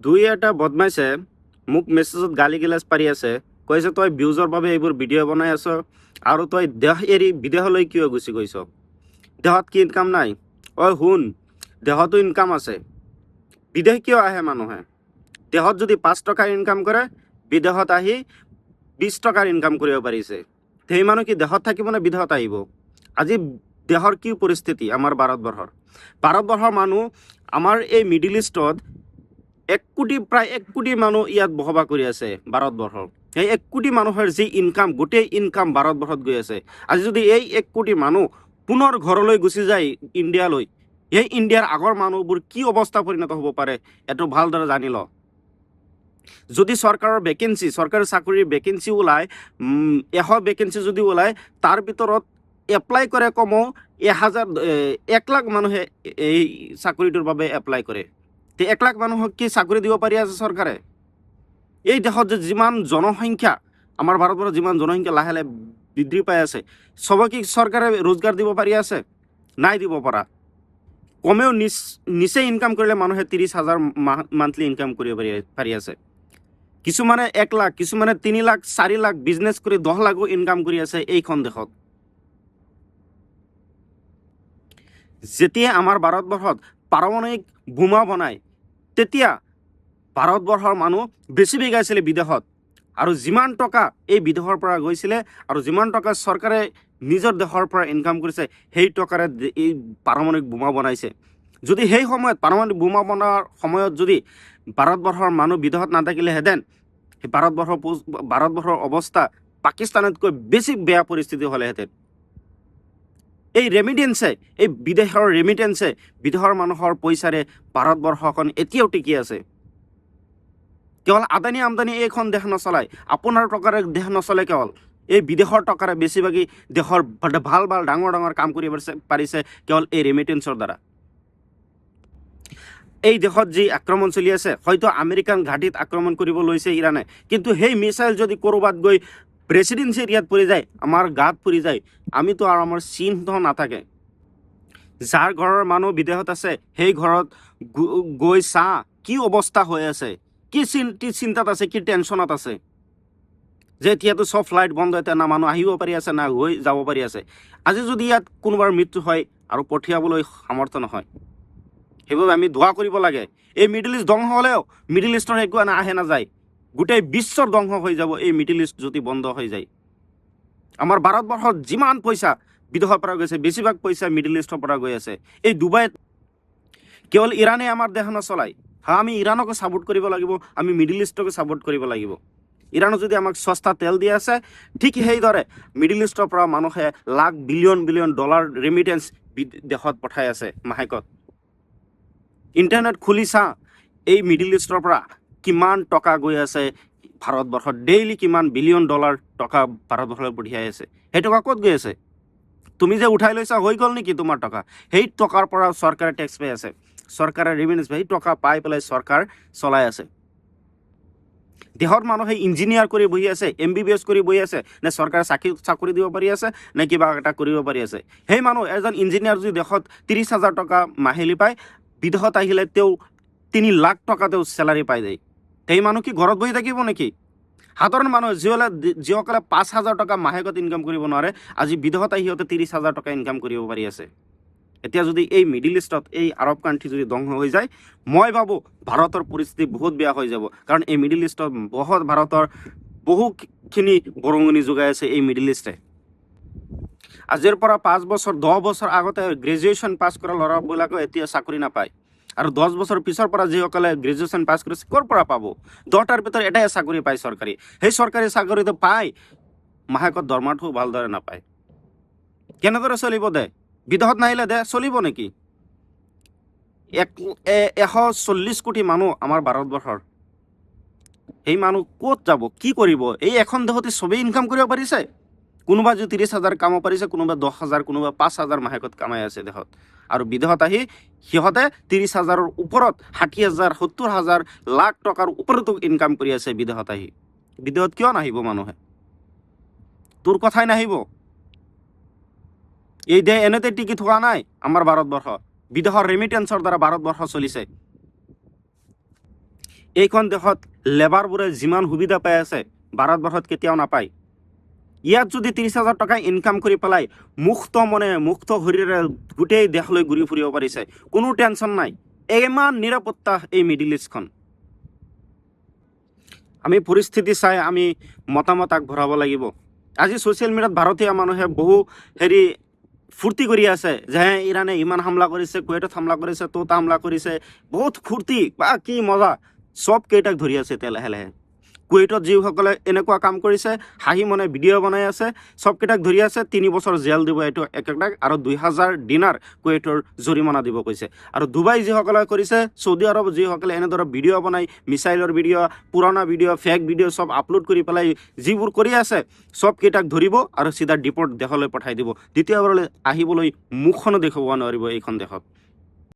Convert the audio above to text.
দুই এটা বদমাইছে মোক মেছেজত গালি গিলাচ পাৰি আছে, কৈছে তই ভিউজৰ বাবে এইবোৰ ভিডিঅ' বনাই আছ আৰু তই দেশ এৰি বিদেশলৈ কিয় গুচি গৈছ? দেশত কি ইনকাম নাই? শুন, দেশতো ইনকাম আছে। বিদেশ কিয় আহে মানুহে? দেশত যদি 5 টকাৰ ইনকাম কৰে, বিদেশত আহি 20 টকাৰ ইনকাম কৰিব পাৰিছে। সেই মানুহ কি দেশত থাকিব নে বিদেশত আহিব? আজি দেশৰ কি পৰিস্থিতি আমাৰ ভাৰতবৰ্ষৰ মানুহ আমাৰ এই মিডিল ইষ্টত প্ৰায় 1 কোটি মানুহ ইয়াত বসবাস কৰি আছে ভাৰতবৰ্ষৰ। এই 1 কোটি মানুহৰ যি ইনকাম, গোটেই ইনকাম ভাৰতবৰ্ষত গৈ আছে। আজি যদি এই 1 কোটি মানুহ পুনৰ ঘৰলৈ গুচি যায় ইণ্ডিয়ালৈ, এই ইণ্ডিয়াৰ আগৰ মানুহবোৰ কি অৱস্থা পৰিণত হ'ব পাৰে এইটো ভালদৰে জানি ল। যদি চৰকাৰী চাকৰিৰ ভেকেঞ্চি ওলায়, 100 ভেকেঞ্চি যদি ওলায়, তাৰ ভিতৰত এপ্লাই কৰে কমেও 1 লাখ মানুহে এই চাকৰিটোৰ বাবে এপ্লাই কৰে। তে 1 লাখ মানুহক কি চাকৰি দিব পাৰি আছে চৰকাৰে? এই দেশত যে যিমান জনসংখ্যা, আমাৰ ভাৰতবৰ্ষত যিমান জনসংখ্যা লাহে লাহে বৃদ্ধি পাই আছে, চবকে চৰকাৰে ৰোজগাৰ দিব পাৰি আছে? নাই দিব পৰা। কমেও নিচে ইনকাম কৰিলে মানুহে 30,000 মান্থলি ইনকাম কৰিব পাৰি আছে। কিছুমানে 1 লাখ, কিছুমানে 3 লাখ 4 লাখ বিজনেছ কৰি 10 লাখো ইনকাম কৰি আছে এইখন দেশত। যেতিয়া আমাৰ ভাৰতবৰ্ষত পাৰমাণৱিক বোমা বনায়, তেতিয়া ভাৰতবৰ্ষৰ মানুহ বেছি গৈছিলে বিদেশত, আৰু যিমান টকা এই বিদেশৰ পৰা গৈছিলে আৰু যিমান টকা চৰকাৰে নিজৰ দেশৰ পৰা ইনকাম কৰিছে, সেই টকাৰে এই পাৰমাণৱিক বোমা বনাইছে। যদি সেই সময়ত পাৰমাণৱিক বোমা বনোৱাৰ সময়ত যদি ভাৰতবৰ্ষৰ মানুহ বিদেশত নাথাকিলেহেঁতেন, সেই ভাৰতবৰ্ষৰ অৱস্থা পাকিস্তানতকৈ বেছি বেয়া পৰিস্থিতি হ'লেহেঁতেন। এই বিদেশৰ ৰেমিটেন্সে, বিদেশৰ মানুহৰ পইচাৰে ভাৰতবৰ্ষখন এতিয়াও টিকি আছে। কেৱল আদানী আমদানি এইখন দেশ নচলায়, আপোনাৰ টকাৰে দেশ নচলে। কেৱল এই বিদেশৰ টকাৰে বেছিভাগেই দেশৰ ভাল ডাঙৰ কাম কৰিব পাৰিছে কেৱল এই ৰেমিটেন্সৰ দ্বাৰা। এই দেশত যি আক্ৰমণ চলি আছে, হয়তো আমেৰিকান ঘাটিত আক্ৰমণ কৰিব লৈছে ইৰাণে, কিন্তু সেই মিছাইল যদি ক'ৰবাত গৈ প্ৰেচিডেন্সি এৰিয়াত পৰি যায়, আমাৰ গাত পৰি যায়, আমিতো আৰু আমাৰ চিহ্ন নাথাকে। যাৰ ঘৰৰ মানুহ বিদেশত আছে, সেই ঘৰত গৈ কি অৱস্থা হৈ আছে, কি চিন্তাত আছে, কি টেনশ্যনত আছে, যে এতিয়াতো চব ফ্লাইট বন্ধ, এতিয়া না মানুহ আহিব পাৰি আছে, না হৈ যাব পাৰি আছে। আজি যদি ইয়াত কোনোবাৰ মৃত্যু হয় আৰু পঠিয়াবলৈ সামৰ্থ্য নহয়, সেইবাবে আমি দোৱা কৰিব লাগে। এই মিডিল ইষ্ট ধ্বংস হ'লেও মিডিল ইষ্টৰ একো নাযায়, গোটেই বিশ্বৰ ধ্বংস হৈ যাব এই মিডিল ইষ্ট যদি বন্ধ হৈ যায়। আমাৰ ভাৰতবৰ্ষত যিমান পইচা বিদেশৰ পৰা গৈছে, বেছিভাগ পইচা মিডিল ইষ্টৰ পৰা গৈ আছে। এই ডুবাইত কেৱল ইৰাণে আমাৰ দেশ নচলায়। আমি ইৰাণকো ছাপোৰ্ট কৰিব লাগিব, আমি মিডিল ইষ্টকো ছাপোৰ্ট কৰিব লাগিব। ইৰাণে যদি আমাক সস্তা তেল দি আছে, ঠিক সেইদৰে মিডিল ইষ্টৰ পৰা মানুহে লাখ বিলিয়ন ডলাৰ ৰেমিটেন্স দেশত পঠাই আছে মাহেকত। ইণ্টাৰনেট খুলি এই মিডিল ইষ্টৰ পৰা কিমান টকা গৈ আছে ভাৰতবৰ্ষত, ডেইলি কিমান বিলিয়ন ডলাৰ টকা ভাৰতবৰ্ষলৈ পঠিয়াই আছে। সেই টকা ক'ত গৈ আছে? তুমি যে উঠাই লৈছা, হৈ গ'ল নেকি তোমাৰ টকা? সেই টকাৰ পৰা চৰকাৰে টেক্স পাই আছে, চৰকাৰে ৰেভিনিউ, সেই টকা পাই পেলাই চৰকাৰ চলাই আছে। দেশৰ মানুহে ইঞ্জিনিয়াৰ কৰি বহি আছে, MBBS কৰি বহি আছে, নে চৰকাৰে চাকৰি দিব পাৰি আছে, নে কিবা এটা কৰিব পাৰি আছে? সেই মানুহ, এজন ইঞ্জিনিয়াৰ যদি দেশত 30,000 টকা মাহিলী পায়, বিদেশত আহিলে তেওঁ 3 লাখ টকা তেওঁ চেলাৰী পাই যায়। সেই মানুহ কি ঘৰত বহি থাকিব নেকি? সাধাৰণ মানুহ যিসকলে 5,000 টকা মাহেকত ইনকাম কৰিব নোৱাৰে, আজি বিদেশত আহি সিহঁতে 30,000 টকা ইনকাম কৰিব পাৰি আছে। এতিয়া যদি এই মিডিল ইষ্টত এই আৰৱ কাণ্ট্ৰি যদি ধ্বংস হৈ যায়, মই ভাবোঁ ভাৰতৰ পৰিস্থিতি বহুত বেয়া হৈ যাব। কাৰণ এই মিডিল ইষ্টত ভাৰতৰ বহুখিনি বৰঙণি যোগাই আছে এই মিডিল ইষ্টে। আজিৰ পৰা 5 বছৰ 10 বছৰ আগতে গ্ৰেজুৱেশ্যন পাছ কৰা ল'ৰাবিলাকেও এতিয়া চাকৰি নাপায়, আৰু 10 বছৰ পিছৰ পৰা যিসকলে গ্ৰেজুৱেশ্যন পাছ কৰিছে ক'ৰ পৰা পাব? 10টাৰ ভিতৰত এটাই চাকৰি পায় চৰকাৰী। সেই চৰকাৰী চাকৰিটো পায়, মাহেকত দৰমহাটো ভালদৰে নাপায়। কেনেদৰে চলিব দে? বিদেশত নাহিলে দে চলিব নেকি? 140 কোটি মানুহ আমাৰ ভাৰতবৰ্ষৰ, সেই মানুহ ক'ত যাব, কি কৰিব? এই এখন দেশতে চবেই ইনকাম কৰিব পাৰিছে। কোনোবা যদি 30,000 কামাব পাৰিছে, কোনোবা 10,000, কোনোবা 5,000 মাহেকত কামাই আছে দেশত, আৰু বিদেশত আহি সিহঁতে 30,000ৰ ওপৰত 60,000, 70,000 লাখ টকাৰ ওপৰতো ইনকাম কৰি আছে বিদেশত আহি। বিদেশত কিয় নাহিব মানুহে? তোৰ কথাই নাহিব। এই দেশ এনেতে টিকি থকা নাই আমাৰ ভাৰতবৰ্ষ, বিদেশৰ ৰেমিটেন্সৰ দ্বাৰা ভাৰতবৰ্ষ চলিছে। এইখন দেশত লেবাৰবোৰে যিমান সুবিধা পাই আছে ভাৰতবৰ্ষত কেতিয়াও নাপায়। ইয়াত যদি 30,000 টকা ইনকাম কৰি পেলাই মুক্ত মনে মুক্ত শৰীৰে গোটেই দেশলৈ ঘূৰি ফুৰিব পাৰিছে, কোনো টেনশ্যন নাই। ইমান নিৰাপত্তা এই মিডিল ইষ্টখন। আমি পৰিস্থিতি চাই আমি মতামত আগবঢ়াব লাগিব। আজি ছ'চিয়েল মিডিয়াত ভাৰতীয় মানুহে বহু ফূৰ্তি কৰি আছে যে ইৰাণে ইমান হামলা কৰিছে, কুৱেইটত হামলা কৰিছে, ত'ত হামলা কৰিছে, বহুত ফূৰ্তি বা কি মজা। চব কেইটাক ধৰি আছে এতিয়া লাহে লাহে। কুৱেইটত যিসকলে এনেকুৱা কাম কৰিছে হাঁহি মনে ভিডিঅ' বনাই আছে, চবকেইটাক ধৰি আছে, 3 বছৰ জেল দিব এইটো একেটাক, আৰু 2,000 দিনাৰ কুৱেইটৰ জৰিমনা দিব কৈছে। আৰু ডুবাই যিসকলে কৰিছে, চৌদি আৰব যিসকলে এনেদৰে ভিডিঅ' বনাই, মিছাইলৰ ভিডিঅ', পুৰণা ভিডিঅ', ফেক ভিডিঅ' চব আপলোড কৰি পেলাই যিবোৰ কৰি আছে, চবকেইটাক ধৰিব আৰু চিধা ডিপৰ্ট দেশলৈ পঠাই দিব। দ্বিতীয়বাৰলৈ আহিবলৈ মুখখনো দেখুৱাব নোৱাৰিব এইখন দেশত।